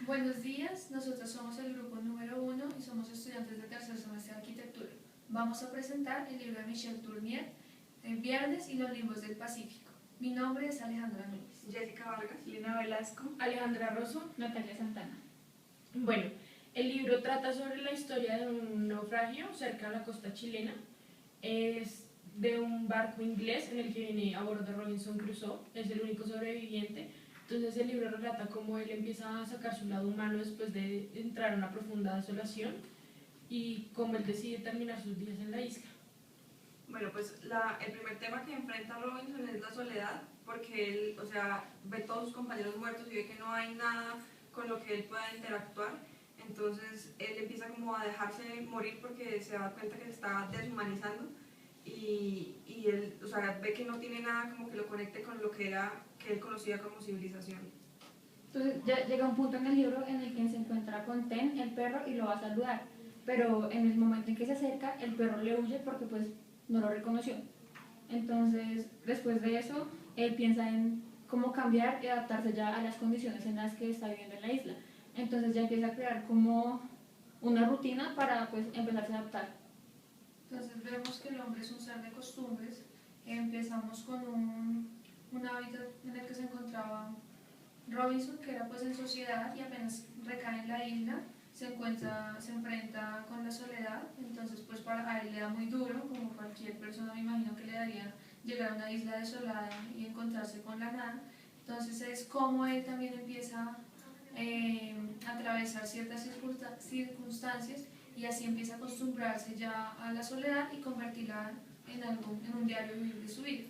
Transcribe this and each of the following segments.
Buenos días, nosotros somos el grupo número 1 y somos estudiantes de tercer semestre de arquitectura. Vamos a presentar el libro de Michel Tournier, El Viernes y los Limbos del Pacífico. Mi nombre es Alejandra Núñez. Jessica Vargas, Lina Velasco, Alejandra Rosso, Natalia Santana. Bueno, el libro trata sobre la historia de un naufragio cerca de la costa chilena. Es de un barco inglés en el que viene a bordo Robinson Crusoe, es el único sobreviviente. Entonces el libro relata cómo él empieza a sacar su lado humano después de entrar a una profunda desolación y cómo él decide terminar sus días en la isla. Bueno, pues el primer tema que enfrenta Robinson es la soledad, porque él, ve todos sus compañeros muertos y ve que no hay nada con lo que él pueda interactuar. Entonces él empieza como a dejarse morir porque se da cuenta que se está deshumanizando y él, ve que no tiene nada como que lo conecte con lo que él conocía como civilización. Entonces ya llega un punto en el libro en el que se encuentra con Ten, el perro, y lo va a saludar. Pero en el momento en que se acerca, el perro le huye porque pues no lo reconoció. Entonces, después de eso, él piensa en cómo cambiar y adaptarse ya a las condiciones en las que está viviendo en la isla. Entonces ya empieza a crear como una rutina para pues empezarse a adaptar. Entonces vemos que el hombre es un ser de costumbres. Empezamos con un hábitat en el que se encontraba Robinson, que era pues en sociedad, y apenas recae en la isla, se enfrenta con la soledad. Entonces pues a él le da muy duro, como cualquier persona me imagino que le daría llegar a una isla desolada y encontrarse con la nada. Entonces es como él también empieza a atravesar ciertas circunstancias y así empieza a acostumbrarse ya a la soledad y convertirla en un diario vivir de su vida.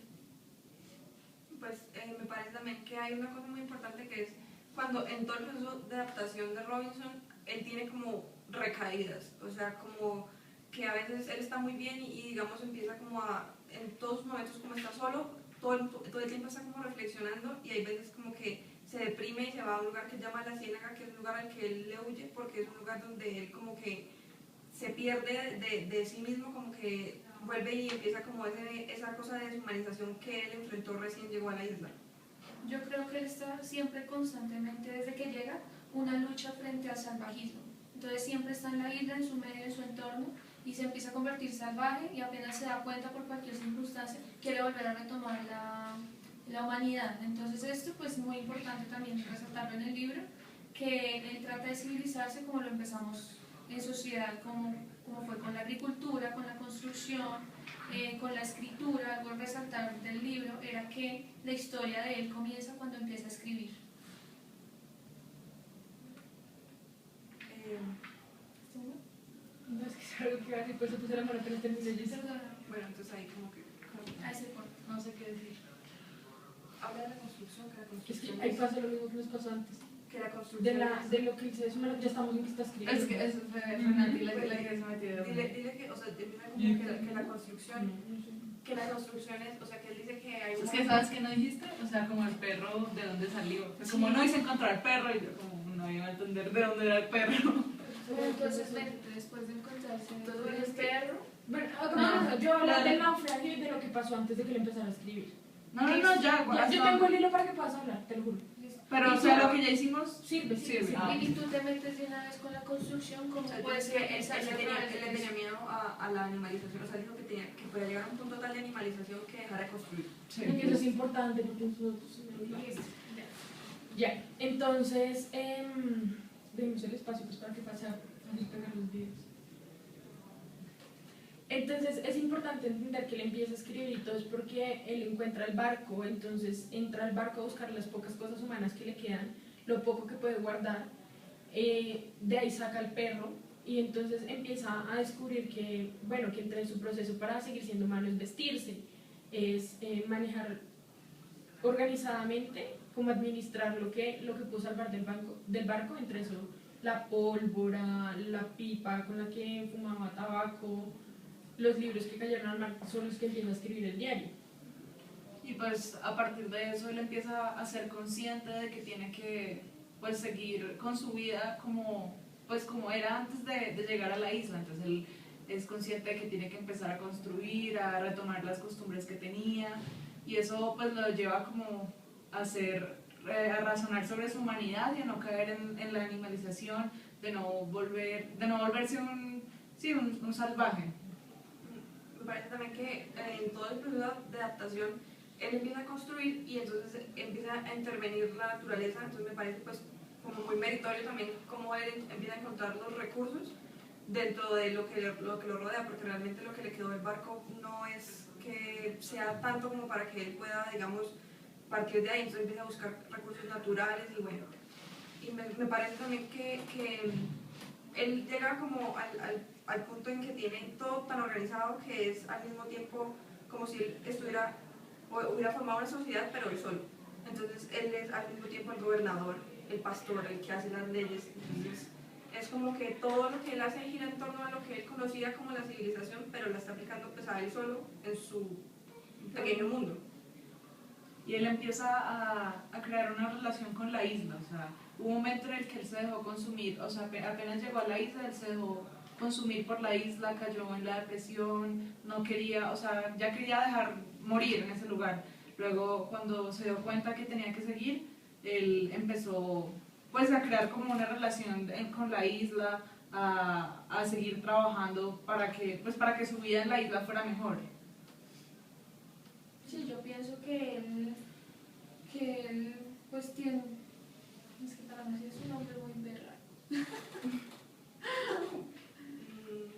Pues me parece también que hay una cosa muy importante que es cuando en todo el proceso de adaptación de Robinson, él tiene como recaídas, como que a veces él está muy bien y digamos empieza como en todos los momentos como está solo, todo el tiempo está como reflexionando y hay veces como que se deprime y se va a un lugar que se llama La Ciénaga, que es un lugar al que él le huye porque es un lugar donde él como que se pierde de sí mismo, como que vuelve y empieza como esa cosa de deshumanización que él enfrentó recién llegó a la isla. Yo creo que él está siempre constantemente, desde que llega, una lucha frente al salvajismo. Entonces siempre está en la isla, en su medio, en su entorno, y se empieza a convertir salvaje y apenas se da cuenta por cualquier circunstancia, quiere volver a retomar la humanidad. Entonces esto pues es muy importante también resaltarlo en el libro, que él trata de civilizarse como lo empezamos en sociedad, como fue con la agricultura, con la construcción, con la escritura. Algo a resaltar del libro era que la historia de él comienza cuando empieza a escribir. No, es que es algo que iba a decir, pues se puso la mano, pero terminé yo. Bueno, entonces ahí como que Ahí se corta. no sé qué decir. Habla de la construcción, que la Es construcción que ahí pasa lo mismo que nos pasó antes. que la construcción De lo que dice, ya estamos en que está escribiendo. Es que eso fue Renati la que se metió. Dile que, empieza como que la construcción, que la construcción es, que él dice que hay Es que sabes que no dijiste, como el perro, ¿de dónde salió? Fue como no hice encontrar el perro y yo como no iba a entender de dónde era el perro. Entonces, después de encontrarse todo el perro, Bueno, yo hablo del naufragio y de lo que pasó antes de que le empezara a escribir. No, Ya, yo tengo el hilo para que puedas hablar, te lo juro. Pero lo que ya hicimos Sirve. y tú te metes de una vez con la construcción, como puede ser él le tenía miedo a la animalización, dijo que podía llegar a un punto tal de animalización que dejara de construir. Y eso es importante porque nosotros... Ya, entonces, dejemos el espacio pues para que pase a despegar los videos. Entonces es importante entender que él empieza a escribir y todo es porque él encuentra el barco, entonces entra al barco a buscar las pocas cosas humanas que le quedan, lo poco que puede guardar, de ahí saca el perro y entonces empieza a descubrir que, bueno, que entre en su proceso para seguir siendo humano es vestirse, es manejar organizadamente, como administrar lo que pudo salvar del barco, entre eso la pólvora, la pipa con la que fumaba tabaco, los libros que cayeron al mar son los que empieza a escribir el diario. y pues a partir de eso él empieza a ser consciente de que tiene que pues seguir con su vida como era antes de llegar a la isla. Entonces él es consciente de que tiene que empezar a construir, a retomar las costumbres que tenía y eso pues lo lleva como a ser a razonar sobre su humanidad y a no caer en la animalización, de no volverse un salvaje. Me parece también que en todo el proceso de adaptación él empieza a construir y entonces empieza a intervenir la naturaleza, entonces me parece pues como muy meritorio también cómo él empieza a encontrar los recursos dentro de lo que lo rodea, porque realmente lo que le quedó del barco no es que sea tanto como para que él pueda, digamos, partir de ahí, entonces empieza a buscar recursos naturales y bueno, y me parece también que él llega como al punto en que tiene todo tan organizado que es al mismo tiempo como si él hubiera formado una sociedad, pero él solo. Entonces él es al mismo tiempo el gobernador, el pastor, el que hace las leyes. Entonces es como que todo lo que él hace gira en torno a lo que él conocía como la civilización, pero la está aplicando pues a él solo en su pequeño mundo. Y él empieza a crear una relación con la isla, o sea, hubo un momento en el que él se dejó consumir, o sea, apenas llegó a la isla, él se dejó consumir por la isla, cayó en la depresión, no quería, o sea, ya quería dejar morir en ese lugar. Luego, cuando se dio cuenta que tenía que seguir, él empezó pues a crear como una relación con la isla, a seguir trabajando para que su vida en la isla fuera mejor. Sí, yo pienso que él pues tiene, es que para mí sí es un hombre muy berraco.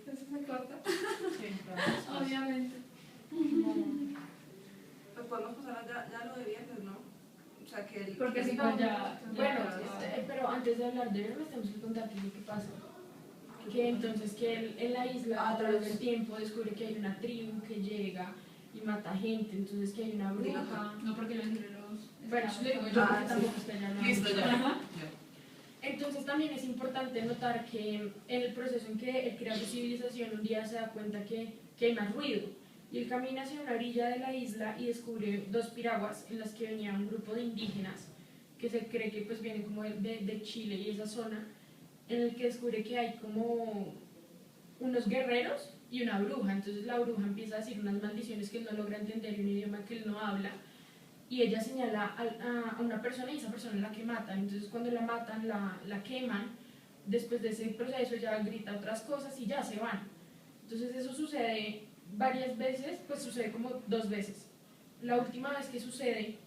Eso se corta, Sí, claro. obviamente. Pues podemos pasar ya a lo de viernes, ¿no? O sea, que él... Porque si no, no ya... Bueno, pero antes de hablar de Viernes tenemos que contar qué es lo que pasa. Que entonces que él en la isla a través del tiempo descubre que hay una tribu que llega y mata gente, entonces que hay una bruja. No, porque no entre los... Bueno, eso lo digo yo porque tampoco es que haya nada. Listo, ya. Entonces también es importante notar que en el proceso en que él crea su civilización un día se da cuenta que hay más ruido y él camina hacia una orilla de la isla y descubre dos piraguas en las que venía un grupo de indígenas que se cree que pues vienen como de Chile y esa zona, en el que descubre que hay como unos guerreros y una bruja. Entonces la bruja empieza a decir unas maldiciones que él no logra entender en un idioma que él no habla y ella señala a una persona y esa persona es la que mata. Entonces cuando la matan, la queman, después de ese proceso ella grita otras cosas y ya se van. Entonces eso sucede varias veces, pues sucede como 2 veces. La última vez que sucede,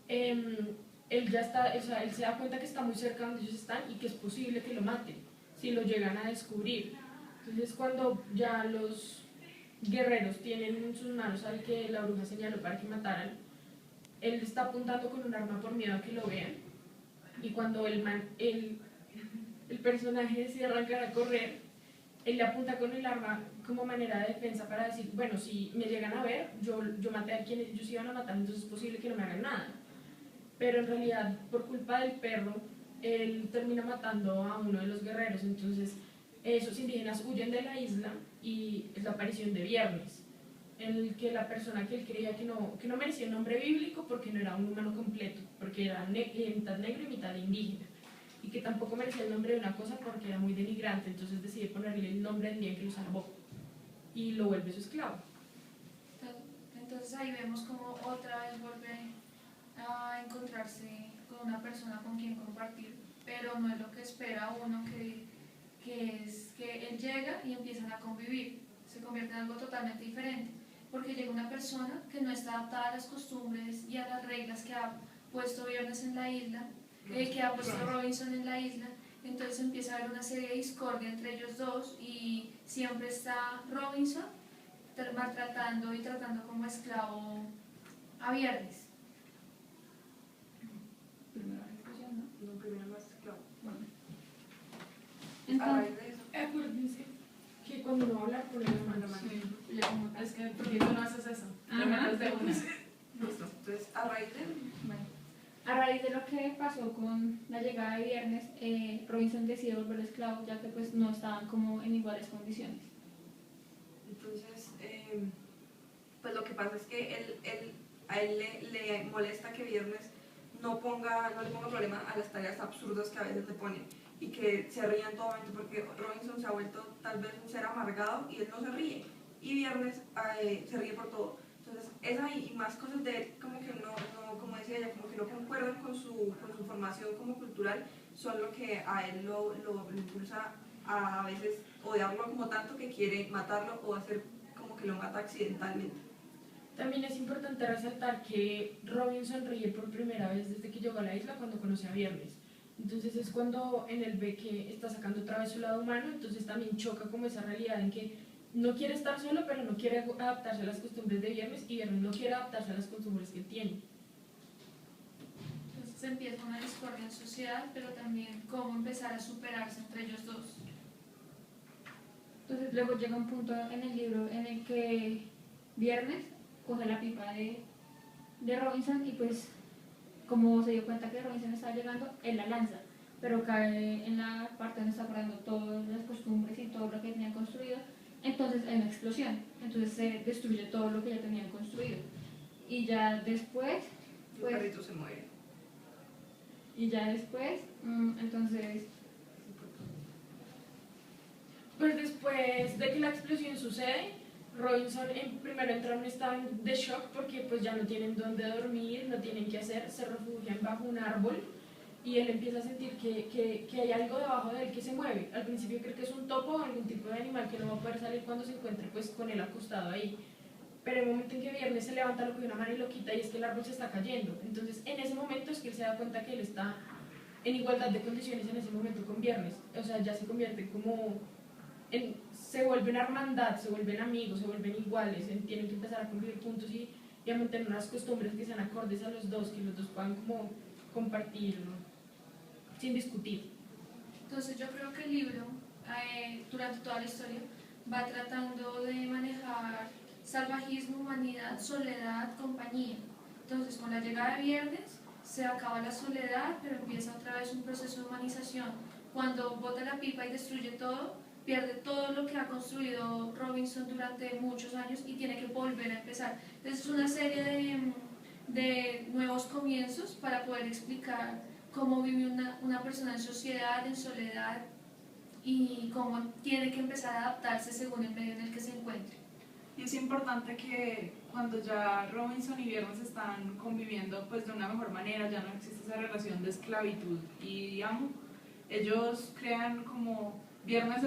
él ya está, o sea, él se da cuenta que está muy cerca donde ellos están y que es posible que lo maten si lo llegan a descubrir. Entonces cuando ya los guerreros tienen en sus manos al que la bruja señaló para que mataran, él está apuntando con un arma por miedo a que lo vean y cuando el personaje decide arrancar a correr, él le apunta con el arma como manera de defensa para decir, bueno, si me llegan a ver, yo maté a quienes ellos iban a matar, entonces es posible que no me hagan nada. Pero en realidad, por culpa del perro, él termina matando a uno de los guerreros, entonces esos indígenas huyen de la isla y es la aparición de Viernes, en el que la persona que él creía que no merecía un nombre bíblico porque no era un humano completo, porque era mitad negro y mitad indígena, y que tampoco merecía el nombre de una cosa porque era muy denigrante, entonces decide ponerle el nombre del día que lo salvó y lo vuelve su esclavo. Entonces ahí vemos como otra vez vuelve a encontrarse con una persona con quien compartir, pero no es lo que espera uno, que es que él llega y empiezan a convivir, se convierte en algo totalmente diferente, porque llega una persona que no está adaptada a las costumbres y a las reglas que ha puesto Viernes en la isla, que ha puesto Robinson en la isla. Entonces empieza a haber una serie de discordia entre ellos dos y siempre está Robinson maltratando y tratando como esclavo a Viernes. Primera discusión, ¿no? No, primero más claro. Bueno. A Entonces, raíz de eso, Acuérdense que cuando uno va a hablar con la mano. Sí, ya como, es que, ¿por qué tú no haces eso? Ajá. Lo menos de una. listo. Entonces, a raíz de bueno, a raíz de lo que pasó con la llegada de Viernes, Robinson decide volver esclavo, ya que pues no estaban como en iguales condiciones. Entonces, pues lo que pasa es que a él le molesta que Viernes no le ponga problema a las tareas absurdas que a veces le ponen y que se rían todo momento porque Robinson se ha vuelto tal vez un ser amargado y él no se ríe y Viernes se ríe por todo. Entonces, esa y más cosas de él, como que como decía ella, como que no concuerdan con su formación como cultural, son lo que a él lo impulsa a veces odiarlo como tanto que quiere matarlo o hacer como que lo mata accidentalmente. También es importante resaltar que Robinson ríe por primera vez desde que llegó a la isla cuando conoce a Viernes. Entonces es cuando en él ve que está sacando otra vez su lado humano, entonces también choca como esa realidad en que no quiere estar solo, pero no quiere adaptarse a las costumbres de Viernes y Viernes no quiere adaptarse a las costumbres que él tiene. Entonces empieza una discordia en sociedad, pero también cómo empezar a superarse entre ellos dos. Entonces luego llega un punto en el libro en el que Viernes coge la pipa de Robinson y pues como se dio cuenta que Robinson estaba llegando, él la lanza, pero cae en la parte donde está guardando todas las costumbres y todo lo que tenían construido, entonces hay una explosión, entonces se destruye todo lo que ya tenían construido. Y ya después, pues, El perrito se muere. entonces, Pues después de que la explosión sucede, Robinson primero entra en un estado de shock porque pues ya no tienen dónde dormir, no tienen qué hacer, se refugian bajo un árbol y él empieza a sentir que hay algo debajo de él que se mueve. Al principio cree que es un topo o algún tipo de animal que no va a poder salir cuando se encuentre pues con él acostado ahí. Pero en el momento en que Viernes se levanta, lo coge de una mano y lo quita y es que el árbol se está cayendo. Entonces en ese momento es que él se da cuenta que él está en igualdad de condiciones en ese momento con Viernes. O sea, ya se convierte como se vuelven hermandad, se vuelven amigos, se vuelven iguales, tienen que empezar a convivir juntos y a mantener unas costumbres que sean acordes a los dos, que los dos puedan como compartir sin discutir. Entonces yo creo que el libro, durante toda la historia, va tratando de manejar salvajismo, humanidad, soledad, compañía. Entonces con la llegada de Viernes se acaba la soledad, pero empieza otra vez un proceso de humanización. Cuando bota la pipa y destruye todo, pierde todo lo que ha construido Robinson durante muchos años y tiene que volver a empezar. Entonces es una serie de nuevos comienzos para poder explicar cómo vive una persona en sociedad, en soledad y cómo tiene que empezar a adaptarse según el medio en el que se encuentre. Y es importante que cuando ya Robinson y Viernes están conviviendo pues de una mejor manera, ya no existe esa relación de esclavitud y amo, ellos crean como, Viernes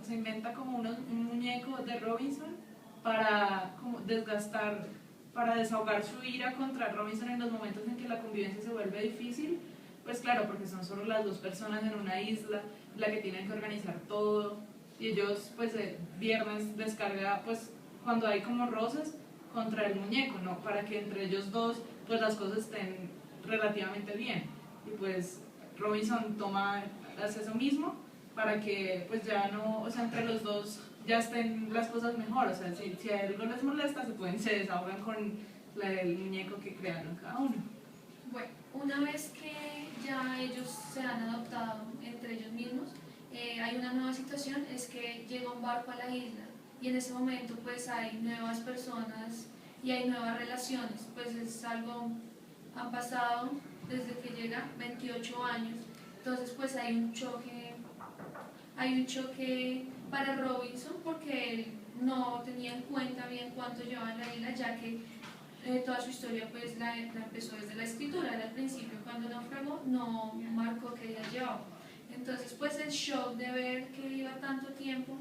se inventa como un muñeco de Robinson para como desgastar, para desahogar su ira contra Robinson en los momentos en que la convivencia se vuelve difícil, pues claro, porque son solo las dos personas en una isla, la que tienen que organizar todo, y ellos pues Viernes descarga pues cuando hay como roces contra el muñeco, ¿no? Para que entre ellos dos pues las cosas estén relativamente bien. Y pues Robinson hace eso mismo para que pues ya no, o sea, entre los dos ya estén las cosas mejor, o sea, si a algo les molesta se desahogan con el muñeco que crearon cada uno. Bueno, una vez que ya ellos se han adoptado entre ellos mismos, hay una nueva situación, es que llega un barco a la isla y en ese momento pues hay nuevas personas y hay nuevas relaciones, pues es algo, han pasado desde que llega 28 años, entonces pues hay un choque para Robinson porque él no tenía en cuenta bien cuánto llevaba en la isla, ya que toda su historia pues la empezó desde la escritura, al principio cuando naufragó no marcó qué días llevaba. Entonces pues el shock de ver que iba tanto tiempo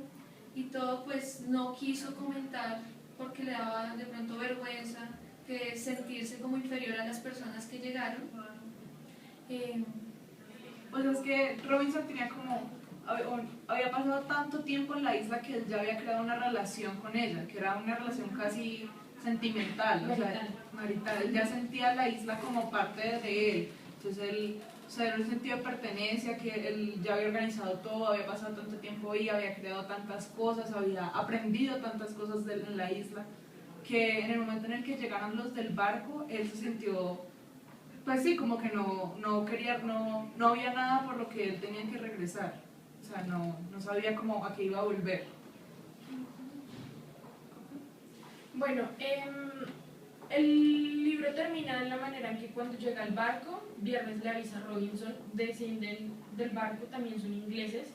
y todo pues no quiso comentar porque le daba de pronto vergüenza que sentirse como inferior a las personas que llegaron. Pues es que Robinson tenía había pasado tanto tiempo en la isla que él ya había creado una relación con ella, que era una relación casi sentimental, o sea, marital. Él ya sentía la isla como parte de él. Entonces era un sentido de pertenencia, que él ya había organizado todo, había pasado tanto tiempo ahí, había creado tantas cosas, había aprendido tantas cosas en la isla, que en el momento en el que llegaron los del barco, él se sintió, pues sí, como que no quería, no había nada por lo que él tenía que regresar. O sea, no sabía cómo a qué iba a volver. Bueno, el libro termina en la manera en que cuando llega al barco, Viernes le avisa a Robinson, descienden del barco, también son ingleses,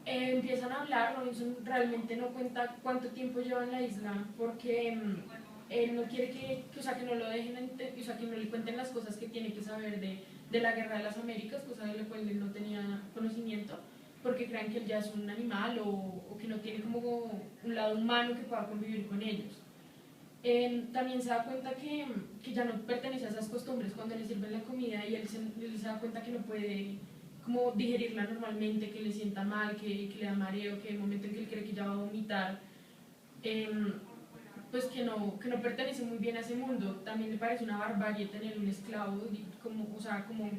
empiezan a hablar. Robinson realmente no cuenta cuánto tiempo lleva en la isla porque él no quiere o sea, que no lo dejen, o sea, que no le cuenten las cosas que tiene que saber de la Guerra de las Américas, cosa de la cual él no tenía conocimiento, porque creen que él ya es un animal o que no tiene como un lado humano que pueda convivir con ellos. También se da cuenta que ya no pertenece a esas costumbres cuando le sirven la comida y él se da cuenta que no puede como digerirla normalmente, que le sienta mal, que le da mareo, que en el momento en que él cree que ya va a vomitar, pues que no pertenece muy bien a ese mundo. También le parece una barbarie tener un esclavo, como, o sea, como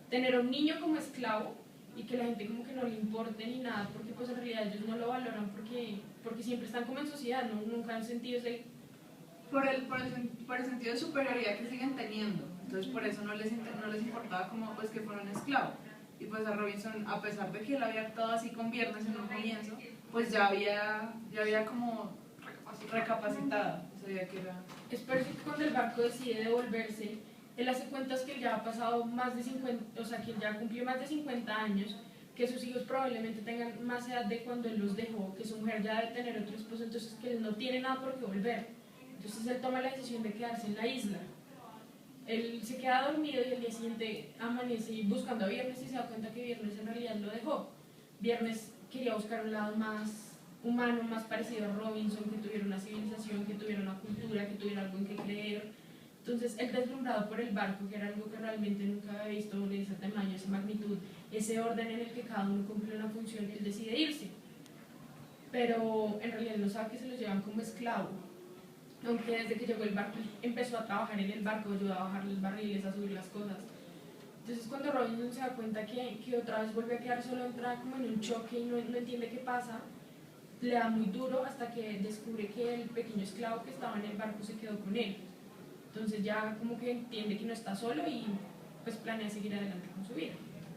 tener a un niño como esclavo y que la gente como que no le importe ni nada, porque pues en realidad ellos no lo valoran porque siempre están como en sociedad, ¿no? Nunca han sentido ese... Por el sentido de superioridad que siguen teniendo. Entonces por eso no les importaba como pues que fuera un esclavo. Y pues a Robinson, a pesar de que él había actuado así con Viernes en un comienzo, pues ya había como recapacitado. Sabía que era... Es por eso que cuando el barco decide devolverse, él hace cuentas que ya ha pasado más de 50, o sea, que ya cumplió más de 50 años, que sus hijos probablemente tengan más edad de cuando él los dejó, que su mujer ya debe tener otro esposo, entonces que él no tiene nada por qué volver. Entonces él toma la decisión de quedarse en la isla. Él se queda dormido y el día siguiente amanece buscando a Viernes y se da cuenta que Viernes en realidad lo dejó. Viernes quería buscar un lado más humano, más parecido a Robinson, que tuviera una civilización, que tuviera una cultura, que tuviera algo en que creer. Entonces él, deslumbrado por el barco, que era algo que realmente nunca había visto de ese tamaño, esa magnitud, ese orden en el que cada uno cumple una función, él decide irse. Pero en realidad no sabe que se lo llevan como esclavo. Aunque desde que llegó el barco empezó a trabajar en el barco, ayudó a bajar los barriles, a subir las cosas. Entonces cuando Robinson se da cuenta que otra vez vuelve a quedar solo, entra como en un choque y no entiende qué pasa, le da muy duro hasta que descubre que el pequeño esclavo que estaba en el barco se quedó con él. Entonces ya como que entiende que no está solo y pues planea seguir adelante con su vida.